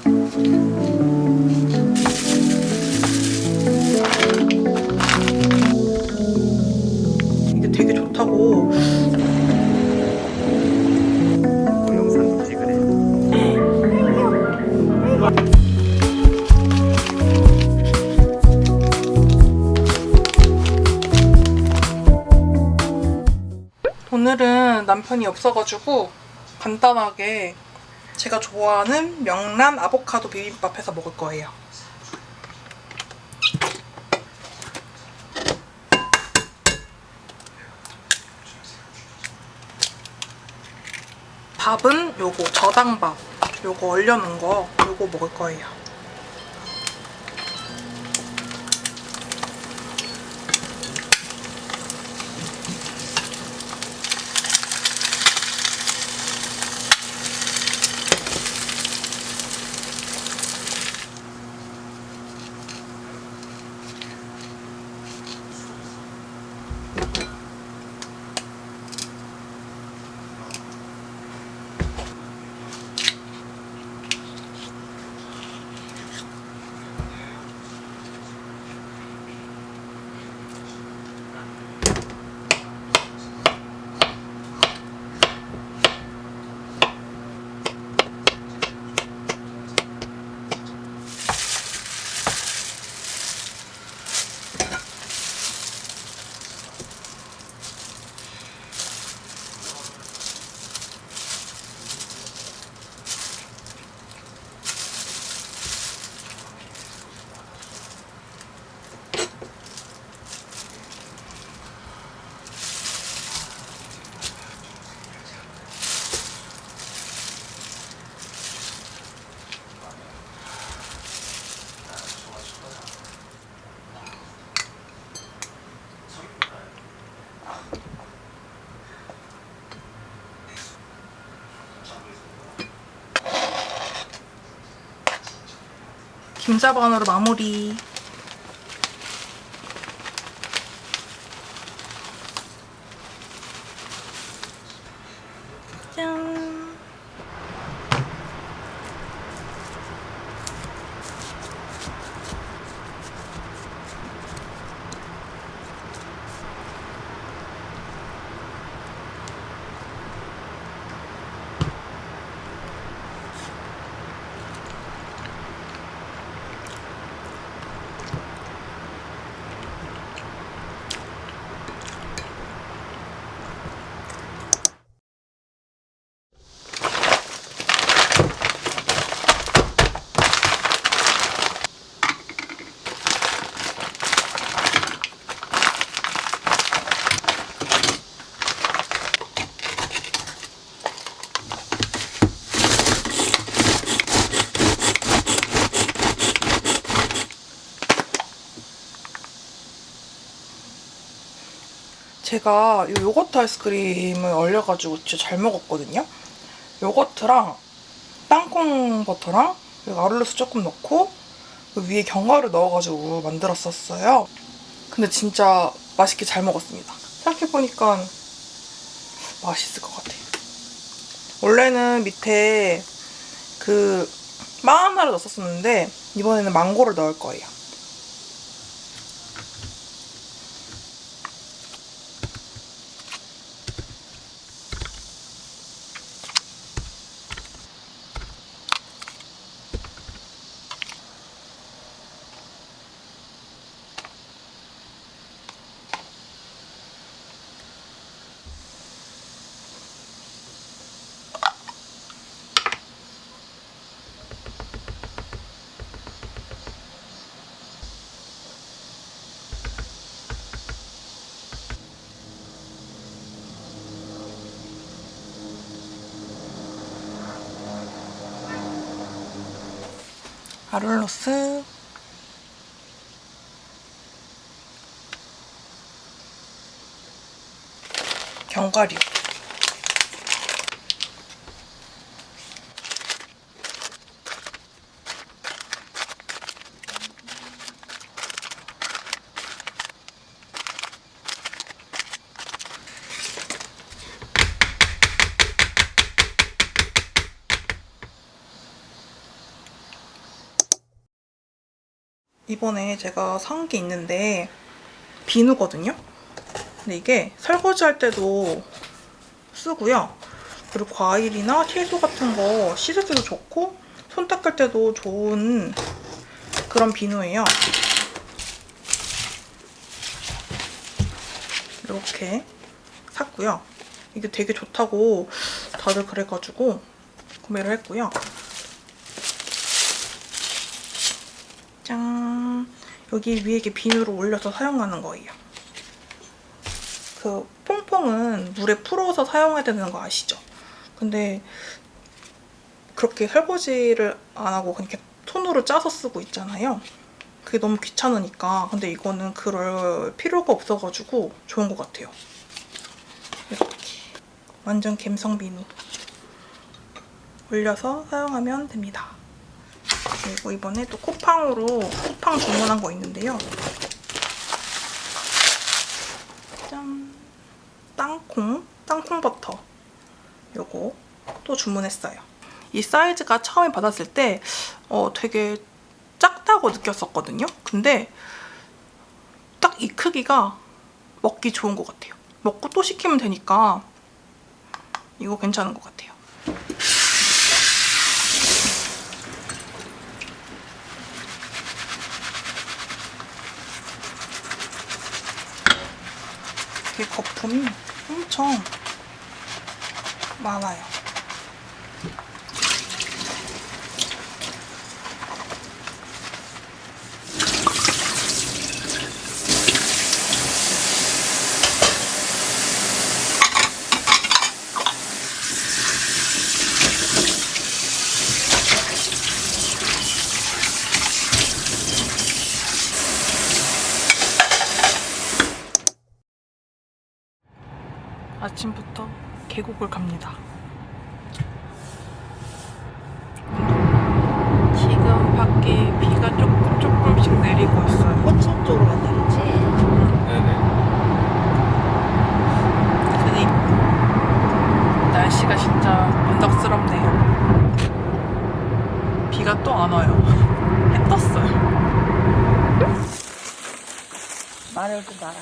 이게 되게 좋다고. 영상 찍으래. 오늘은 남편이 없어가지고 간단하게 제가 좋아하는 명란 아보카도 비빔밥 해서 먹을 거예요. 밥은 요거 저당밥, 요거 얼려놓은 거 요거 먹을 거예요. 김자반으로 마무리. 짠. 제가 이 요거트 아이스크림을 얼려가지고 진짜 잘 먹었거든요. 요거트랑 땅콩 버터랑 그리고 아룰로스 조금 넣고 그 위에 견과류를 넣어가지고 만들었었어요. 근데 진짜 맛있게 잘 먹었습니다. 생각해보니까 맛있을 것 같아요. 원래는 밑에 그 바나나를 넣었었는데 이번에는 망고를 넣을 거예요. 아룰로스, 견과류. 이번에 제가 산 게 있는데 비누거든요. 근데 이게 설거지할 때도 쓰고요. 그리고 과일이나 채소 같은 거 씻을 때도 좋고 손 닦을 때도 좋은 그런 비누예요. 이렇게 샀고요. 이게 되게 좋다고 다들 그래가지고 구매를 했고요. 짠! 여기 위에 이렇게 비누를 올려서 사용하는 거예요. 그 퐁퐁은 물에 풀어서 사용해야 되는 거 아시죠? 근데 그렇게 설거지를 안 하고 그냥 이렇게 손으로 짜서 쓰고 있잖아요. 그게 너무 귀찮으니까. 근데 이거는 그럴 필요가 없어가지고 좋은 것 같아요. 이렇게 완전 갬성 비누 올려서 사용하면 됩니다. 그리고 이번에 또 쿠팡 주문한 거 있는데요. 짠! 땅콩 버터. 요거 또 주문했어요. 이 사이즈가 처음에 받았을 때 되게 작다고 느꼈었거든요. 근데 딱 이 크기가 먹기 좋은 것 같아요. 먹고 또 시키면 되니까 이거 괜찮은 것 같아요. 이게 거품이 엄청 많아요. 아침부터 계곡을 갑니다. 지금 밖에 비가 조금씩 내리고 있어요. 호천 쪽으로 간다 그랬지? 네네. 근데 날씨가 진짜 변덕스럽네요. 비가 또 안 와요. 해 떴어요. 말해도 말아.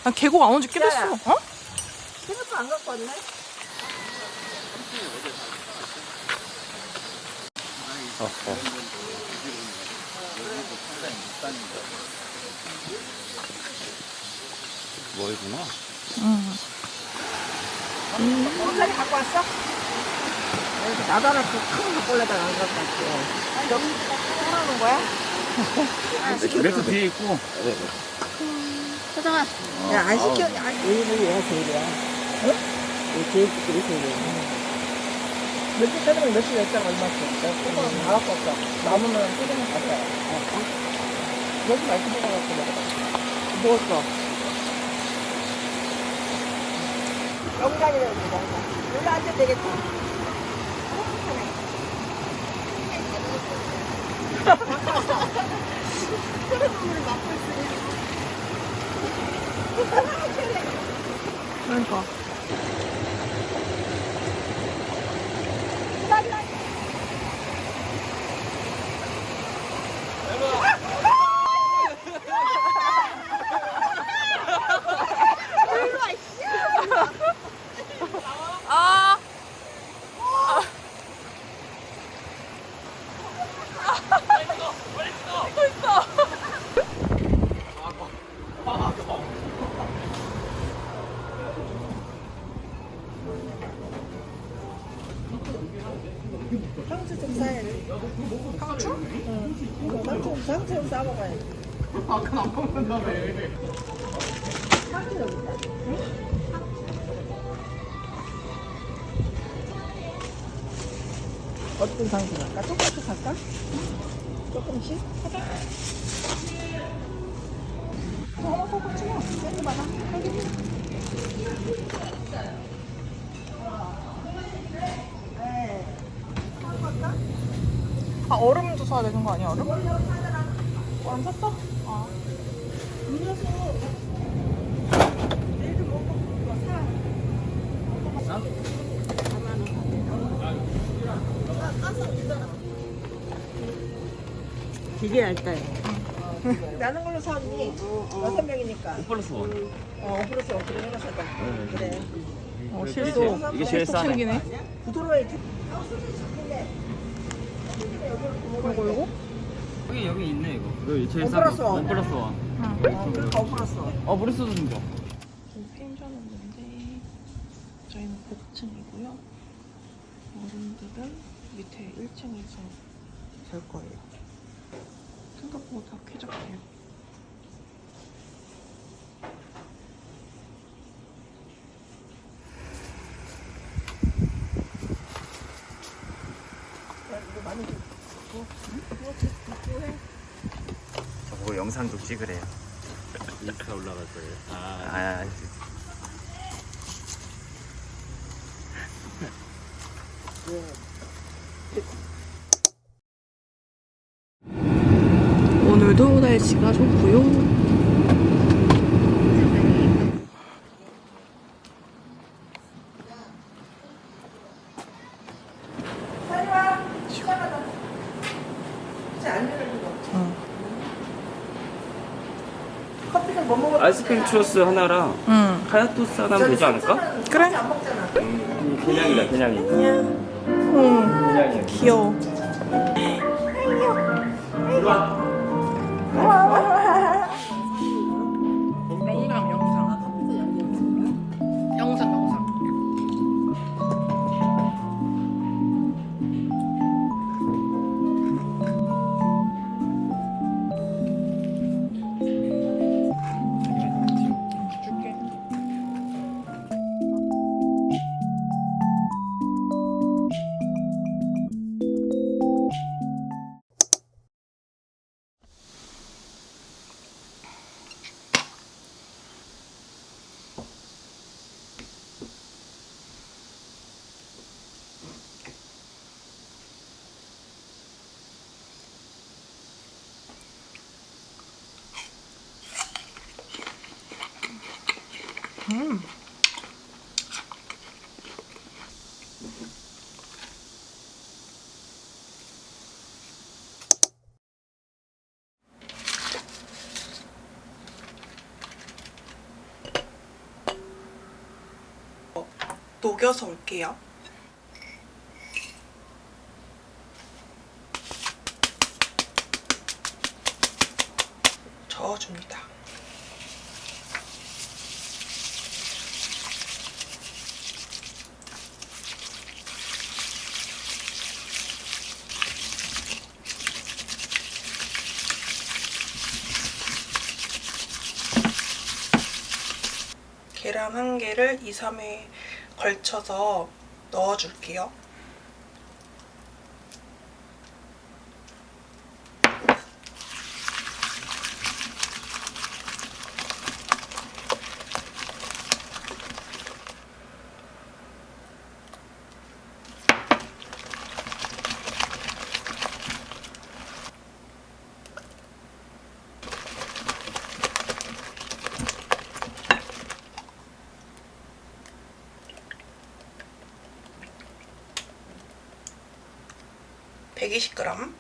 난 계곡 안 온 지 꽤 됐어. 야야. 어? 생각도 안 갖고 왔네? 뭐이구나. 콩차리 갖고 왔어? 여기 나다라 큰 바꼴레다가 안 갖고 왔지. 여기 떠나는 거야? 매트 뒤에 있고. 서정아. 야, 안 시켜. 얘가 제일이야. 어? 얘 제일 그게 제일이야. 몇주 빼면 몇주 냈잖아, 얼마씩. 내가 조금 다 갖고 왔어. 남으면 조금만 갖다. 여기 맛있게 먹어갖고 먹어봐. 먹었어. 영장이라고 먹어. 여기 앉아도 되겠지? 그러니까. 아. 상추 좀 싸야 돼. 상추? 응. 상추 좀 싸먹어야 돼. 아까 안 먹는다며. 상추 좀 있다. 어떤 상추 할까? 조금씩 할까? 조금씩? 하자. 하나 사고 치면 세트 받아. 네. 아, 얼음도 사야 되는 거 아니야, 얼음? 얼음 샀어? 아. 음료수 내일 좀 먹고 그거 사. 4만 원. 가스 되게 얇다요. 나는 걸로 사왔니? 6명이니까. 5 플러스 1. 5 플러스 5 그래 내가 사다. 그래. 실수. 이게 제일 싸네. 챙기네. 부드러워야 그리고 여기 있네 이거. 여기 제일 5 싸. 플러스 1. 5 플러스 1. 그러니까 5 플러스 1. 브리스도 좀 줘. 펜션 없는데 저희는 복층이고요. 어른들은 밑에 1층에서 잘 거예요. 생각보다 쾌적해요. 저보고 영상 좀 찍으래요. 인스타 올라갈 거예요. 아, 오늘도 날씨가 좋고요. 커피는 뭐 먹어? 아이스크림 추어스 하나랑 응. 카야토스 하나면 되지 않을까? 그래? 안 먹잖아. 그냥이다 그냥이. 응. 그냥이야. 귀여워. 영상, 영상. 영상, 영상. 줄게. 녹여서 올게요. 저어줍니다. 계란 1개를 2, 3회 걸쳐서 넣어줄게요. (120g)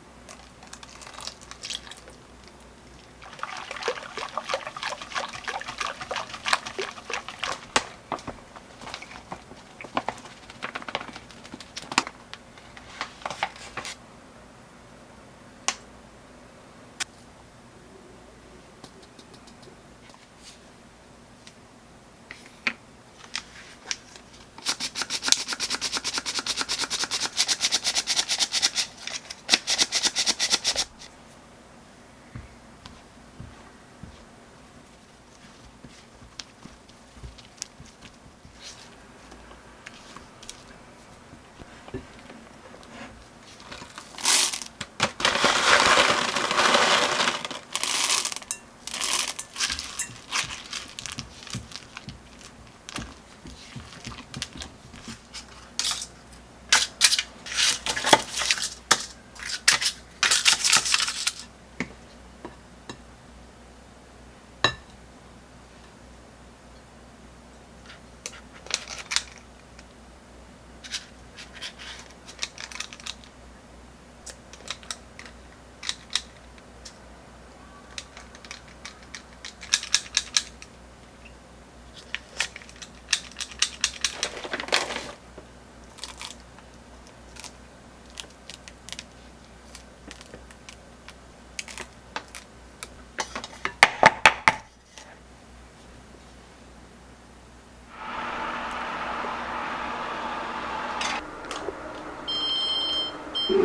짠!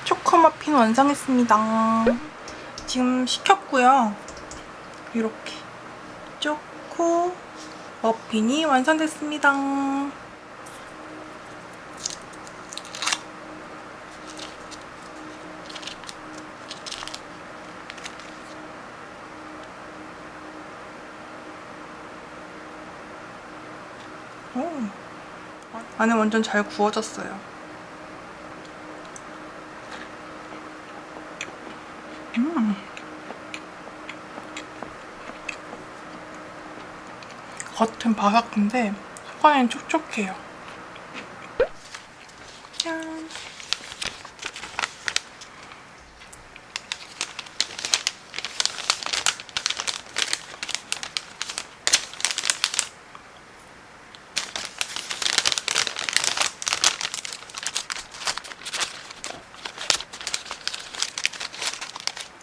초코머핀 완성했습니다. 지금 식혔고요. 이렇게 초코 머핀이 완성됐습니다. 오, 안에 완전 잘 구워졌어요. 겉은 바삭한데 속안은 촉촉해요. 짠!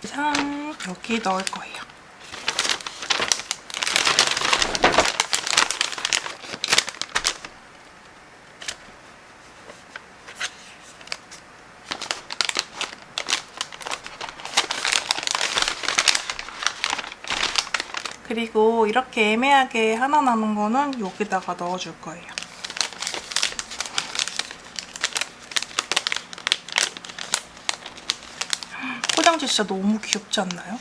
짠! 여기 넣을 거예요. 그리고 이렇게 애매하게 하나 남은 거는 여기다가 넣어줄 거예요. 포장지 진짜 너무 귀엽지 않나요?